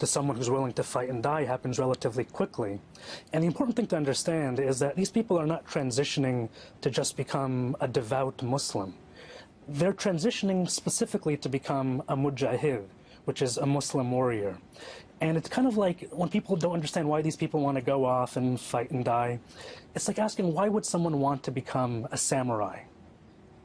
to someone who's willing to fight and die happens relatively quickly. And the important thing to understand is that these people are not transitioning to just become a devout Muslim. They're transitioning specifically to become a mujahid, which is a Muslim warrior. And it's kind of like when people don't understand why these people want to go off and fight and die, it's like asking, why would someone want to become a samurai?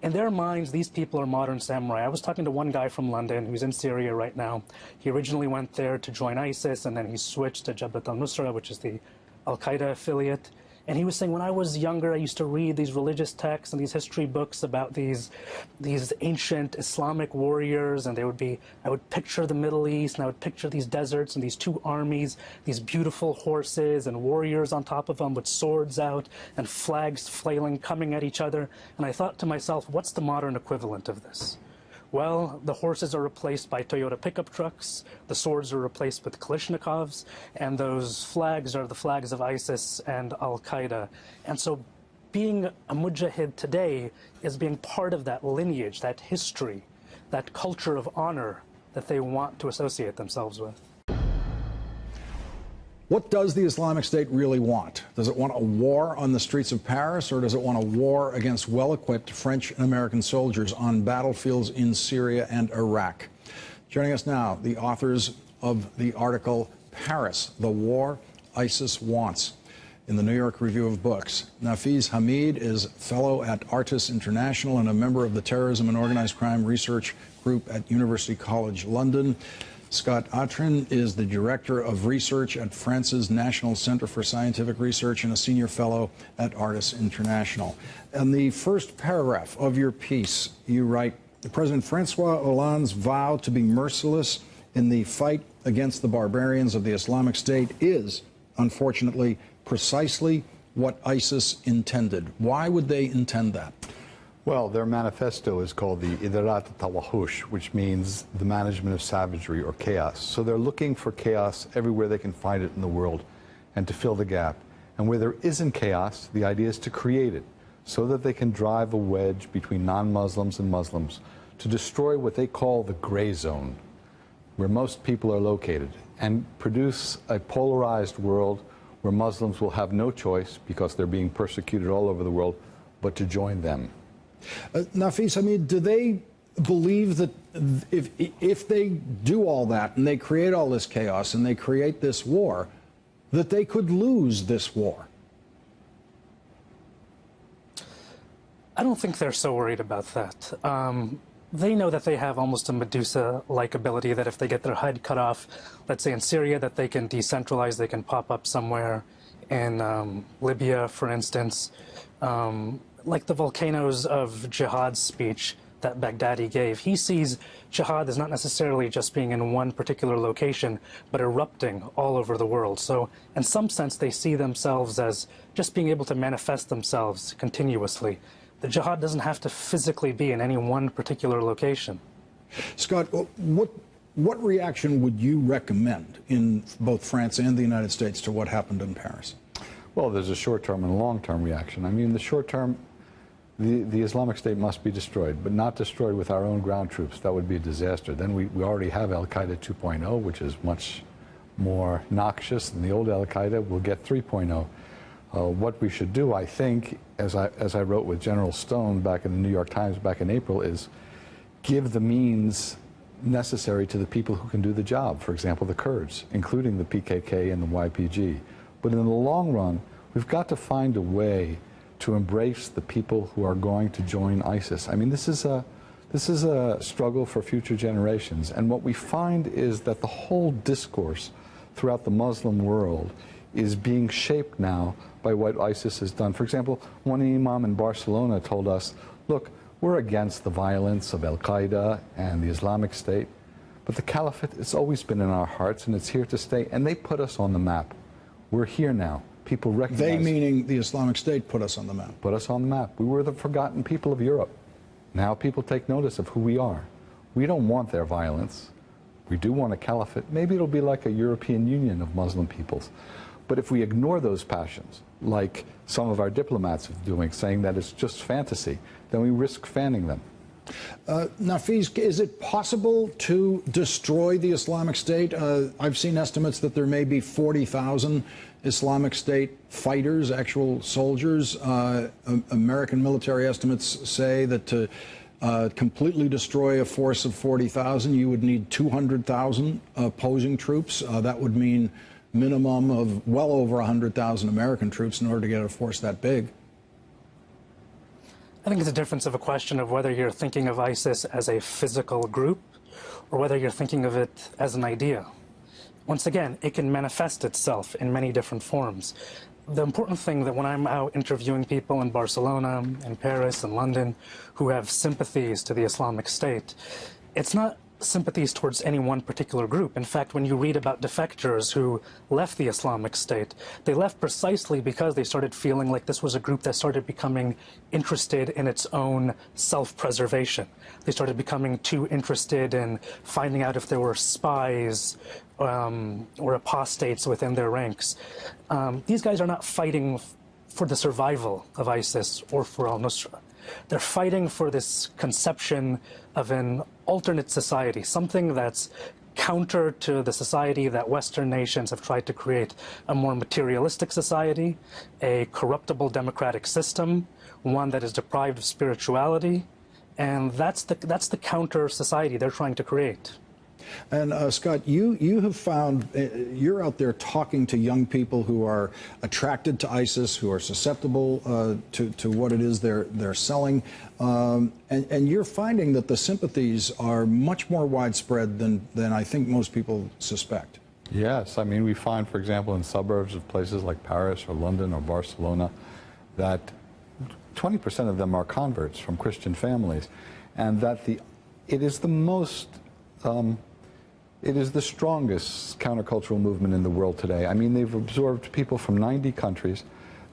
In their minds, these people are modern samurai. I was talking to one guy from London who's in Syria right now. He originally went there to join ISIS, and then he switched to Jabhat al-Nusra, which is the Al-Qaeda affiliate. And he was saying, when I was younger, I used to read these religious texts and these history books about these ancient Islamic warriors, and I would picture the Middle East, and I would picture these deserts and these two armies, these beautiful horses and warriors on top of them with swords out and flags flailing, coming at each other. And I thought to myself, what's the modern equivalent of this? Well, the horses are replaced by Toyota pickup trucks, the swords are replaced with Kalashnikovs, and those flags are the flags of ISIS and Al-Qaeda. And so being a mujahid today is being part of that lineage, that history, that culture of honor that they want to associate themselves with. What does the Islamic State really want? Does it want a war on the streets of Paris, or does it want a war against well-equipped French and American soldiers on battlefields in Syria and Iraq? Joining us now, the authors of the article, Paris, the War ISIS Wants, in the New York Review of Books. Nafeez Hamid is fellow at Artis International and a member of the Terrorism and Organized Crime Research Group at University College London. Scott Atran is the Director of Research at France's National Center for Scientific Research and a Senior Fellow at Artis International. In the first paragraph of your piece, you write, President Francois Hollande's vow to be merciless in the fight against the barbarians of the Islamic State is, unfortunately, precisely what ISIS intended. Why would they intend that? Well, their manifesto is called the Idarat al-Tawahush, which means the management of savagery or chaos. So they're looking for chaos everywhere they can find it in the world and to fill the gap. And where there isn't chaos, the idea is to create it so that they can drive a wedge between non-Muslims and Muslims to destroy what they call the gray zone, where most people are located, and produce a polarized world where Muslims will have no choice, because they're being persecuted all over the world, but to join them. Nafeez, I mean, do they believe that if they do all that and they create all this chaos and they create this war, that they could lose this war? I don't think they're so worried about that. They know that they have almost a Medusa-like ability, that if they get their head cut off, let's say in Syria, that they can decentralize, they can pop up somewhere in Libya, for instance. Like the volcanoes of jihad speech that Baghdadi gave, he sees jihad as not necessarily just being in one particular location, but erupting all over the world. So in some sense, they see themselves as just being able to manifest themselves continuously. The jihad doesn't have to physically be in any one particular location. Scott, what reaction would you recommend in both France and the United States to what happened in Paris? Well, there's a short-term and a long-term reaction. I mean, the short-term, the Islamic State must be destroyed, but not destroyed with our own ground troops. That would be a disaster. Then we already have Al-Qaeda 2.0, which is much more noxious than the old Al-Qaeda. We'll get 3.0. What we should do, I think, as I wrote with General Stone back in the New York Times back in April, is give the means necessary to the people who can do the job. For example, the Kurds, including the PKK and the YPG. But in the long run, we've got to find a way to embrace the people who are going to join ISIS. I mean, this is a struggle for future generations. And what we find is that the whole discourse throughout the Muslim world is being shaped now by what ISIS has done. For example, one imam in Barcelona told us, look, we're against the violence of Al-Qaeda and the Islamic State, but the caliphate has always been in our hearts, and it's here to stay, and they put us on the map. We're here now. People recognize... They, meaning the Islamic State, put us on the map. Put us on the map. We were the forgotten people of Europe. Now people take notice of who we are. We don't want their violence. We do want a caliphate. Maybe it'll be like a European Union of Muslim peoples. But if we ignore those passions, like some of our diplomats are doing, saying that it's just fantasy, then we risk fanning them. Nafeez, is it possible to destroy the Islamic State? I've seen estimates that there may be 40,000 Islamic State fighters, actual soldiers. American military estimates say that to completely destroy a force of 40,000, you would need 200,000 opposing troops. That would mean minimum of well over 100,000 American troops in order to get a force that big. I think it's a difference of a question of whether you're thinking of ISIS as a physical group or whether you're thinking of it as an idea. Once again, it can manifest itself in many different forms. The important thing that when I'm out interviewing people in Barcelona, in Paris, and London who have sympathies to the Islamic State, it's not sympathies towards any one particular group. In fact, when you read about defectors who left the Islamic State, they left precisely because they started feeling like this was a group that started becoming interested in its own self-preservation. They started becoming too interested in finding out if there were spies or apostates within their ranks. These guys are not fighting for the survival of ISIS or for al-Nusra. They're fighting for this conception of an alternate society, something that's counter to the society that Western nations have tried to create, a more materialistic society, a corruptible democratic system, one that is deprived of spirituality, and that's the counter society they're trying to create. And Scott, you have found, you're out there talking to young people who are attracted to ISIS, who are susceptible to what it is they're selling, and you're finding that the sympathies are much more widespread than I think most people suspect. Yes, I mean, we find, for example, in suburbs of places like Paris or London or Barcelona, that 20% of them are converts from Christian families, and that it is the most it is the strongest countercultural movement in the world today. I mean, they've absorbed people from 90 countries.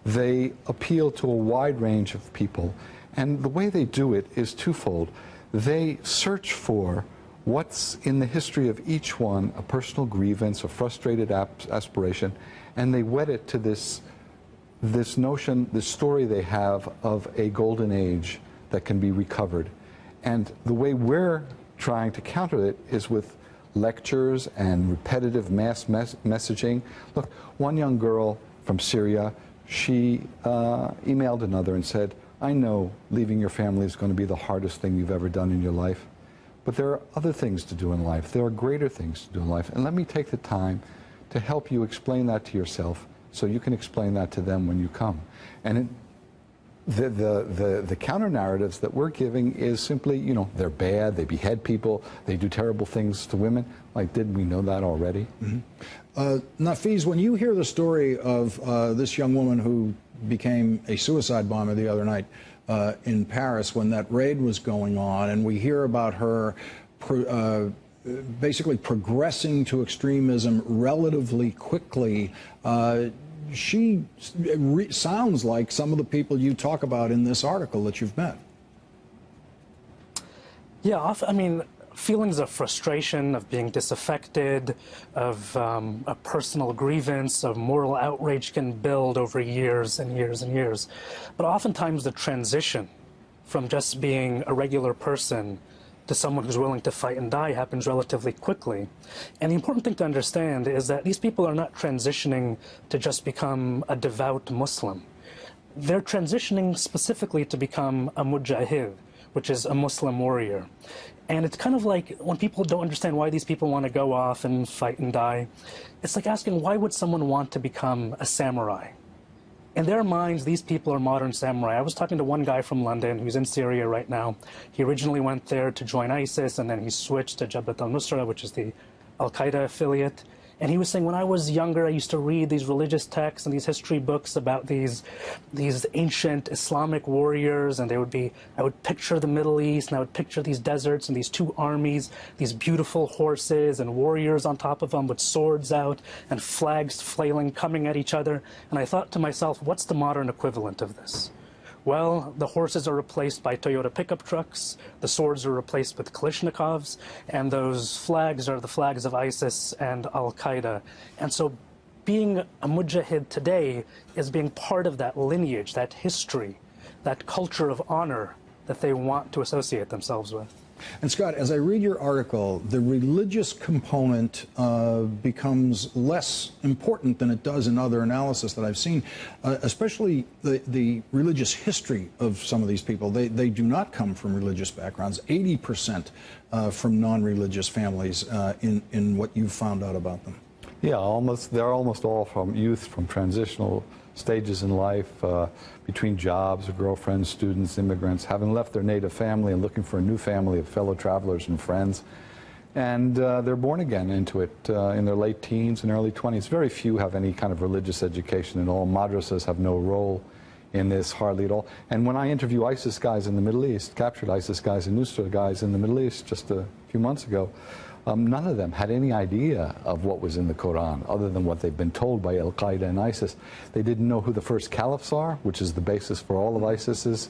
They appeal to a wide range of people. And the way they do it is twofold. They search for what's in the history of each one, a personal grievance, a frustrated aspiration, and they wed it to this notion, this story they have of a golden age that can be recovered. And the way we're trying to counter it is with lectures and repetitive mass messaging. Look, one young girl from Syria, she emailed another and said, I know leaving your family is going to be the hardest thing you've ever done in your life, but there are other things to do in life. There are greater things to do in life. And let me take the time to help you explain that to yourself so you can explain that to them when you come. And the counter narratives that we're giving is simply, you know, they're bad, they behead people, they do terrible things to women. Like, didn't we know that already? Mm-hmm. Nafeez, when you hear the story of this young woman who became a suicide bomber the other night in Paris when that raid was going on, and we hear about her basically progressing to extremism relatively quickly, she sounds like some of the people you talk about in this article that you've met. Yeah, I mean, feelings of frustration, of being disaffected, of a personal grievance, of moral outrage can build over years and years and years. But oftentimes the transition from just being a regular person to someone who's willing to fight and die happens relatively quickly. And the important thing to understand is that these people are not transitioning to just become a devout Muslim. They're transitioning specifically to become a mujahid, which is a Muslim warrior. And it's kind of like when people don't understand why these people want to go off and fight and die, it's like asking, why would someone want to become a samurai? In their minds, these people are modern samurai. I was talking to one guy from London who's in Syria right now. He originally went there to join ISIS, and then he switched to Jabhat al-Nusra, which is the al-Qaeda affiliate. And he was saying, when I was younger, I used to read these religious texts and these history books about these ancient Islamic warriors, and I would picture the Middle East, and I would picture these deserts and these two armies, these beautiful horses and warriors on top of them with swords out and flags flailing, coming at each other. And I thought to myself, what's the modern equivalent of this? Well, the horses are replaced by Toyota pickup trucks, the swords are replaced with Kalashnikovs, and those flags are the flags of ISIS and al-Qaeda. And so being a mujahid today is being part of that lineage, that history, that culture of honor that they want to associate themselves with. And Scott, as I read your article, the religious component becomes less important than it does in other analysis that I've seen, especially the religious history of some of these people. They do not come from religious backgrounds, 80% from non-religious families in what you've found out about them. Yeah, they're almost all from youth, from transitional stages in life, between jobs, girlfriends, students, immigrants, having left their native family and looking for a new family of fellow travelers and friends. And they're born again into it in their late teens and early 20s. Very few have any kind of religious education at all. Madrasas have no role in this hardly at all. And when I interview ISIS guys in the Middle East, captured ISIS guys and Nusra guys in the Middle East just a few months ago, none of them had any idea of what was in the Quran other than what they've been told by Al-Qaeda and ISIS. They didn't know who the first caliphs are, which is the basis for all of ISIS's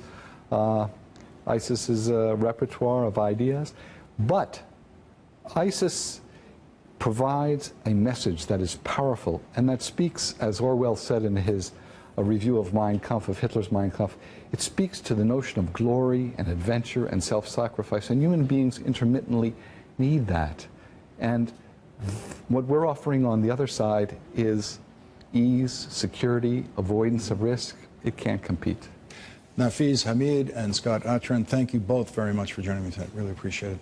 repertoire of ideas. But ISIS provides a message that is powerful and that speaks, as Orwell said in his review of Mein Kampf, of Hitler's Mein Kampf, it speaks to the notion of glory and adventure and self-sacrifice, and human beings intermittently need that. And what we're offering on the other side is ease, security, avoidance of risk. It can't compete. Nafeez Hamid and Scott Atran, thank you both very much for joining me tonight. Really appreciate it.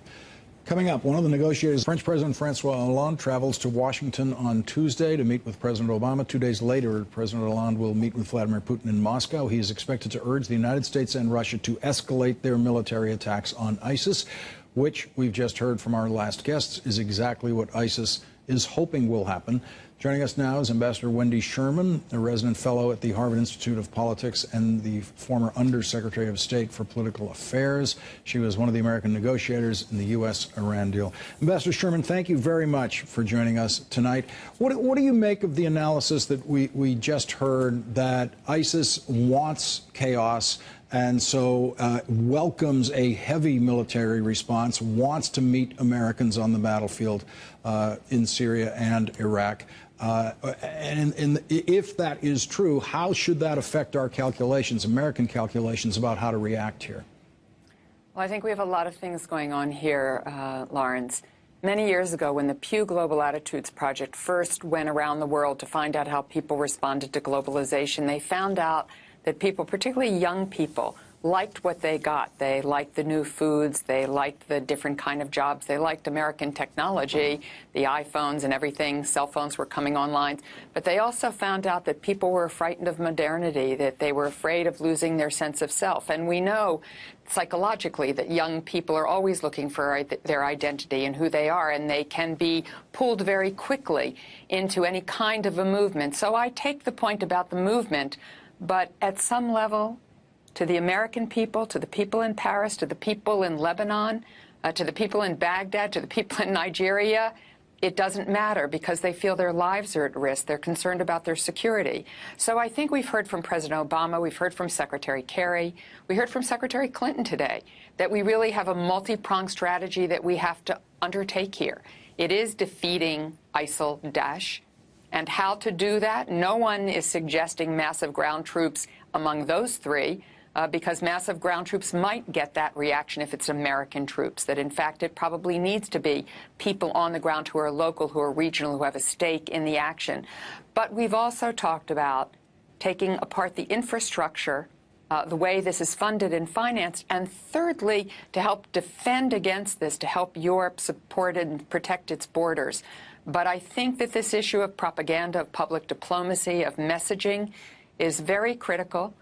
Coming up, one of the negotiators, French President Francois Hollande, travels to Washington on Tuesday to meet with President Obama. 2 days later, President Hollande will meet with Vladimir Putin in Moscow. He is expected to urge the United States and Russia to escalate their military attacks on ISIS, which we've just heard from our last guests is exactly what ISIS is hoping will happen. Joining us now is Ambassador Wendy Sherman, a resident fellow at the Harvard Institute of Politics and the former Undersecretary of State for Political Affairs. She was one of the American negotiators in the U.S.-Iran deal. Ambassador Sherman, thank you very much for joining us tonight. What do you make of the analysis that we just heard, that ISIS wants chaos and so welcomes a heavy military response, wants to meet Americans on the battlefield in Syria and Iraq? And if that is true, how should that affect our calculations, American calculations, about how to react here? Well, I think we have a lot of things going on here, Lawrence. Many years ago, when the Pew Global Attitudes Project first went around the world to find out how people responded to globalization, they found out that people, particularly young people, liked what they got. They liked the new foods. They liked the different kind of jobs. They liked American technology, the iPhones and everything. Cell phones were coming online. But they also found out that people were frightened of modernity, that they were afraid of losing their sense of self. And we know psychologically that young people are always looking for their identity and who they are, and they can be pulled very quickly into any kind of a movement. So I take the point about the movement, but at some level, to the American people, to the people in Paris, to the people in Lebanon, to the people in Baghdad, to the people in Nigeria, it doesn't matter because they feel their lives are at risk. They're concerned about their security. So I think we've heard from President Obama, we've heard from Secretary Kerry, we heard from Secretary Clinton today that we really have a multi-pronged strategy that we have to undertake here. It is defeating ISIL-Daesh. And how to do that? No one is suggesting massive ground troops among those three, because massive ground troops might get that reaction if it's American troops, that in fact it probably needs to be people on the ground who are local, who are regional, who have a stake in the action. But we've also talked about taking apart the infrastructure, the way this is funded and financed, and thirdly, to help defend against this, to help Europe support and protect its borders. But I think that this issue of propaganda, of public diplomacy, of messaging is very critical.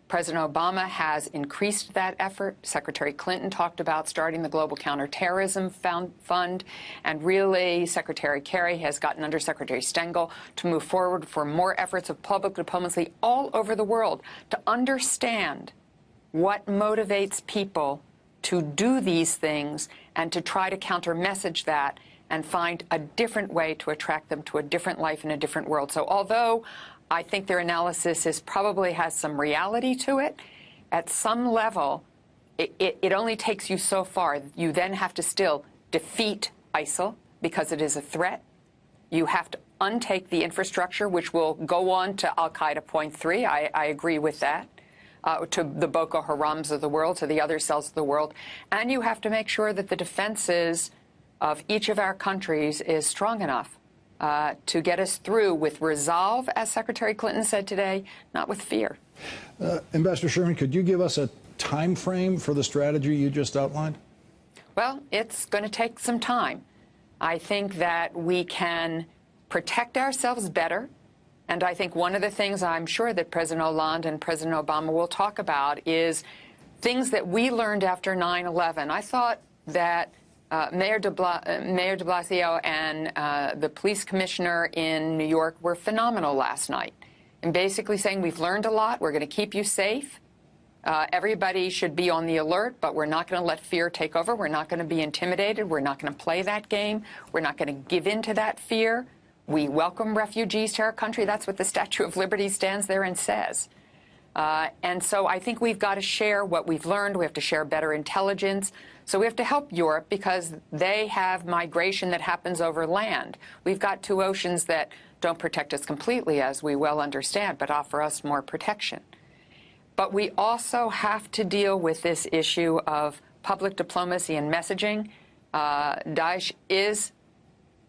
President Obama has increased that effort. Secretary Clinton talked about starting the Global Counterterrorism Fund, and really Secretary Kerry has gotten under Secretary Stengel to move forward for more efforts of public diplomacy all over the world to understand what motivates people to do these things and to try to counter-message that and find a different way to attract them to a different life in a different world. So although I think their analysis probably has some reality to it, at some level, it only takes you so far. You then have to still defeat ISIL because it is a threat. You have to untake the infrastructure, which will go on to Al-Qaeda point 3. I agree with that. to the Boko Harams of the world, to the other cells of the world. And you have to make sure that the defenses of each of our countries is strong enough to get us through with resolve, as Secretary Clinton said today, not with fear. Ambassador Sherman, could you give us a time frame for the strategy you just outlined? Well, it's going to take some time. I think that we can protect ourselves better. And I think one of the things I'm sure that President Hollande and President Obama will talk about is things that we learned after 9/11. I thought that Mayor de Blasio and the police commissioner in New York were phenomenal last night, and basically saying we've learned a lot, we're going to keep you safe. Everybody should be on the alert, but we're not going to let fear take over. We're not going to be intimidated. We're not going to play that game. We're not going to give in to that fear. We welcome refugees to our country. That's what the Statue of Liberty stands there and says. And so I think we've got to share what we've learned. We have to share better intelligence. So we have to help Europe because they have migration that happens over land. We've got two oceans that don't protect us completely, as we well understand, but offer us more protection. But we also have to deal with this issue of public diplomacy and messaging. Daesh is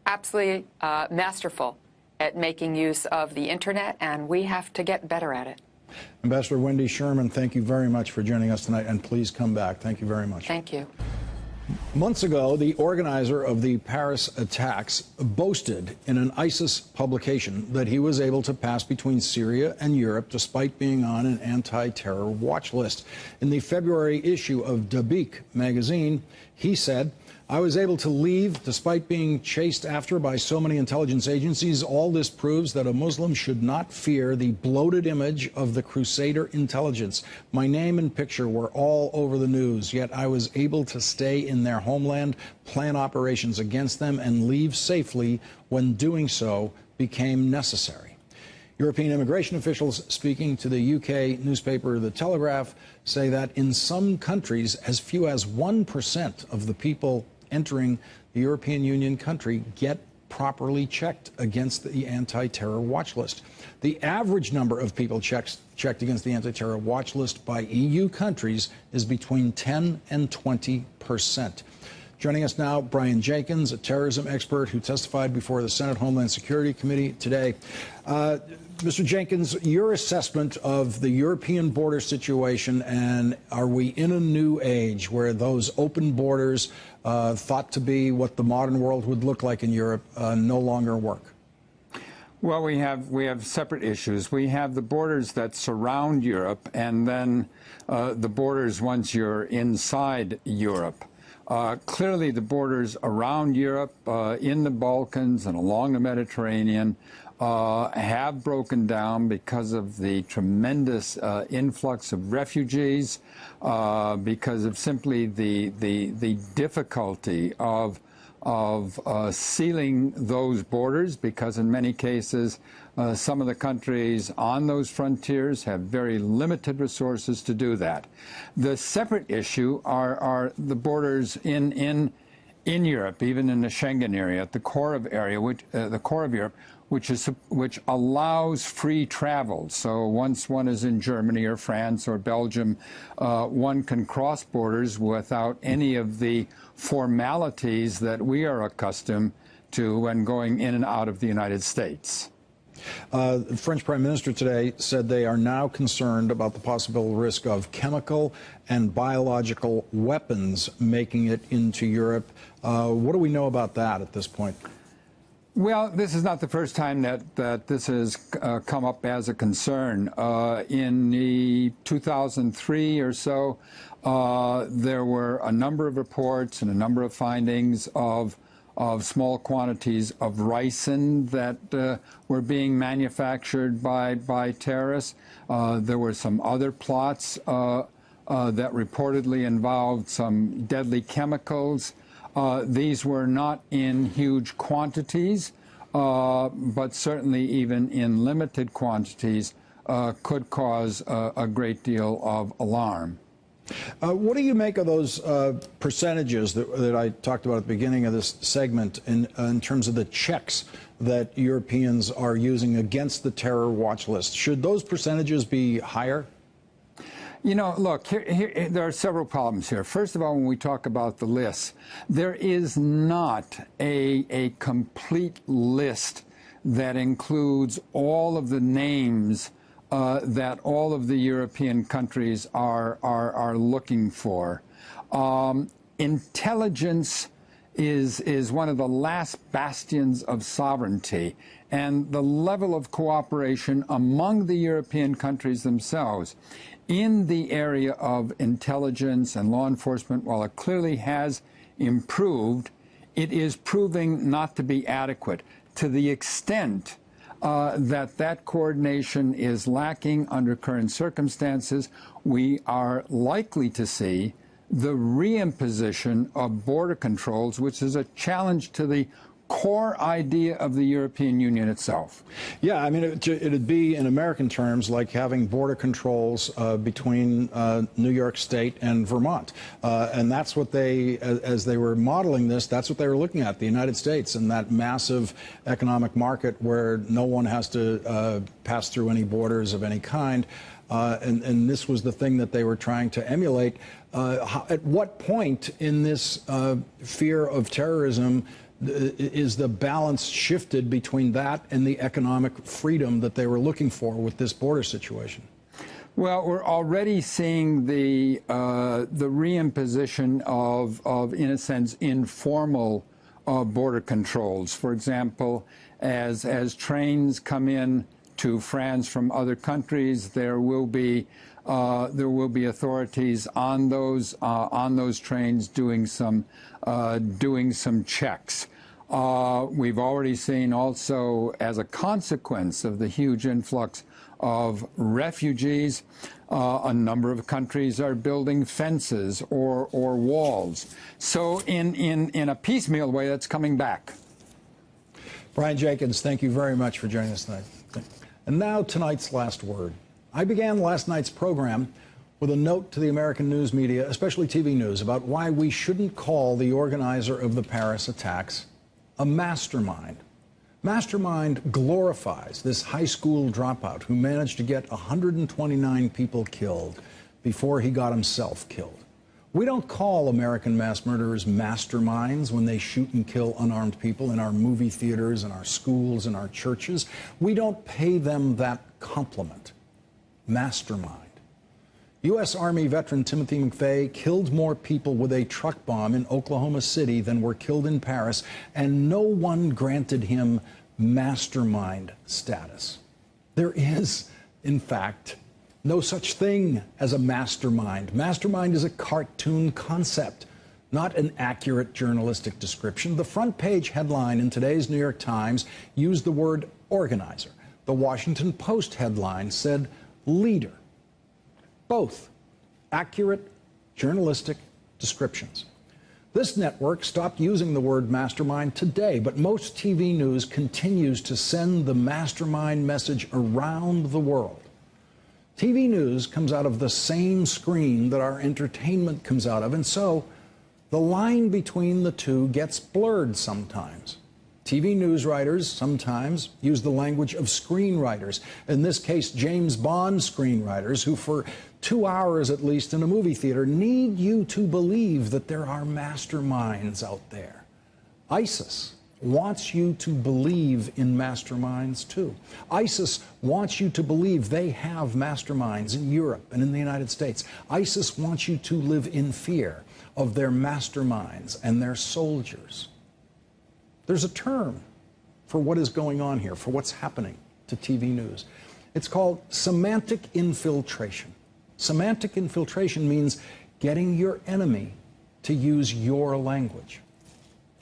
absolutely masterful at making use of the Internet, and we have to get better at it. Ambassador Wendy Sherman, thank you very much for joining us tonight, and please come back. Thank you very much. Thank you. Months ago, the organizer of the Paris attacks boasted in an ISIS publication that he was able to pass between Syria and Europe despite being on an anti-terror watch list. In the February issue of Dabiq magazine, he said, "I was able to leave despite being chased after by so many intelligence agencies. All this proves that a Muslim should not fear the bloated image of the Crusader intelligence. My name and picture were all over the news, yet I was able to stay in their homeland, plan operations against them, and leave safely when doing so became necessary." European immigration officials speaking to the UK newspaper The Telegraph say that in some countries, as few as 1% of the people entering the European Union country get properly checked against the anti-terror watch list. The average number of people checked against the anti-terror watch list by EU countries is between 10 and 20%. Joining us now, Brian Jenkins, a terrorism expert who testified before the Senate Homeland Security Committee today. Mr. Jenkins, your assessment of the European border situation, and are we in a new age where those open borders thought to be what the modern world would look like in Europe no longer work? Well, we have separate issues. We have the borders that surround Europe, and then the borders once you're inside Europe. Clearly, the borders around Europe, in the Balkans and along the Mediterranean, have broken down because of the tremendous influx of refugees, because of simply the difficulty of sealing those borders, because in many cases some of the countries on those frontiers have very limited resources to do that. The separate issue are the borders in Europe, even in the Schengen area, at the core of Europe, which allows free travel. So once one is in Germany or France or Belgium, one can cross borders without any of the formalities that we are accustomed to when going in and out of the United States. The French Prime Minister today said they are now concerned about the possible risk of chemical and biological weapons making it into Europe. What do we know about that at this point? Well, this is not the first time that this has come up as a concern. In the 2003 or so, there were a number of reports and a number of findings of small quantities of ricin that were being manufactured by terrorists. There were some other plots that reportedly involved some deadly chemicals. These were not in huge quantities, but certainly even in limited quantities could cause a great deal of alarm. What do you make of those percentages that I talked about at the beginning of this segment in terms of the checks that Europeans are using against the terror watch list? Should those percentages be higher? You know, look, here, there are several problems here. First of all, when we talk about the list, there is not a complete list that includes all of the names that all of the European countries are looking for. Intelligence is one of the last bastions of sovereignty, and the level of cooperation among the European countries themselves in the area of intelligence and law enforcement, while it clearly has improved, it is proving not to be adequate to the extent that coordination is lacking under current circumstances. We are likely to see the reimposition of border controls, which is a challenge to the core idea of the European Union itself. Yeah, I mean, it'd be, in American terms, like having border controls between New York State and Vermont. And that's what they, as they were modeling this, that's what they were looking at, the United States and that massive economic market where no one has to pass through any borders of any kind. And this was the thing that they were trying to emulate. At what point in this fear of terrorism is the balance shifted between that and the economic freedom that they were looking for with this border situation? Well, we're already seeing the reimposition of, in a sense, informal border controls. For example, as trains come in to France from other countries, there will be authorities on those trains doing some checks. We've already seen also, as a consequence of the huge influx of refugees, a number of countries are building fences or walls. So in a piecemeal way, that's coming back. Brian Jenkins, thank you very much for joining us tonight. And now tonight's last word. I began last night's program with a note to the American news media, especially TV news, about why we shouldn't call the organizer of the Paris attacks a mastermind. Mastermind glorifies this high school dropout who managed to get 129 people killed before he got himself killed. We don't call American mass murderers masterminds when they shoot and kill unarmed people in our movie theaters, in our schools, in our churches. We don't pay them that compliment. Mastermind. U.S. Army veteran Timothy McVeigh killed more people with a truck bomb in Oklahoma City than were killed in Paris, and no one granted him mastermind status. There is, in fact, no such thing as a mastermind. Mastermind is a cartoon concept, not an accurate journalistic description. The front page headline in today's New York Times used the word organizer. The Washington Post headline said leader. Both accurate journalistic descriptions. This network stopped using the word mastermind today, but most TV news continues to send the mastermind message around the world. TV news comes out of the same screen that our entertainment comes out of, and so the line between the two gets blurred sometimes. TV news writers sometimes use the language of screenwriters, in this case James Bond screenwriters, who for 2 hours at least in a movie theater need you to believe that there are masterminds out there. ISIS wants you to believe in masterminds too. ISIS wants you to believe they have masterminds in Europe and in the United States. ISIS wants you to live in fear of their masterminds and their soldiers. There's a term for what is going on here, for what's happening to TV news. It's called semantic infiltration. Semantic infiltration means getting your enemy to use your language.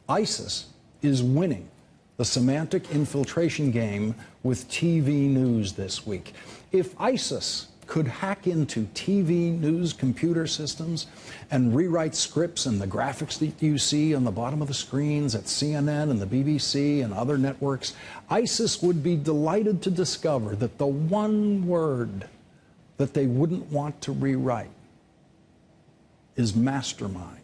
ISIS is winning the semantic infiltration game with TV news this week. If ISIS could hack into TV news computer systems and rewrite scripts and the graphics that you see on the bottom of the screens at CNN and the BBC and other networks, ISIS would be delighted to discover that the one word that they wouldn't want to rewrite is mastermind.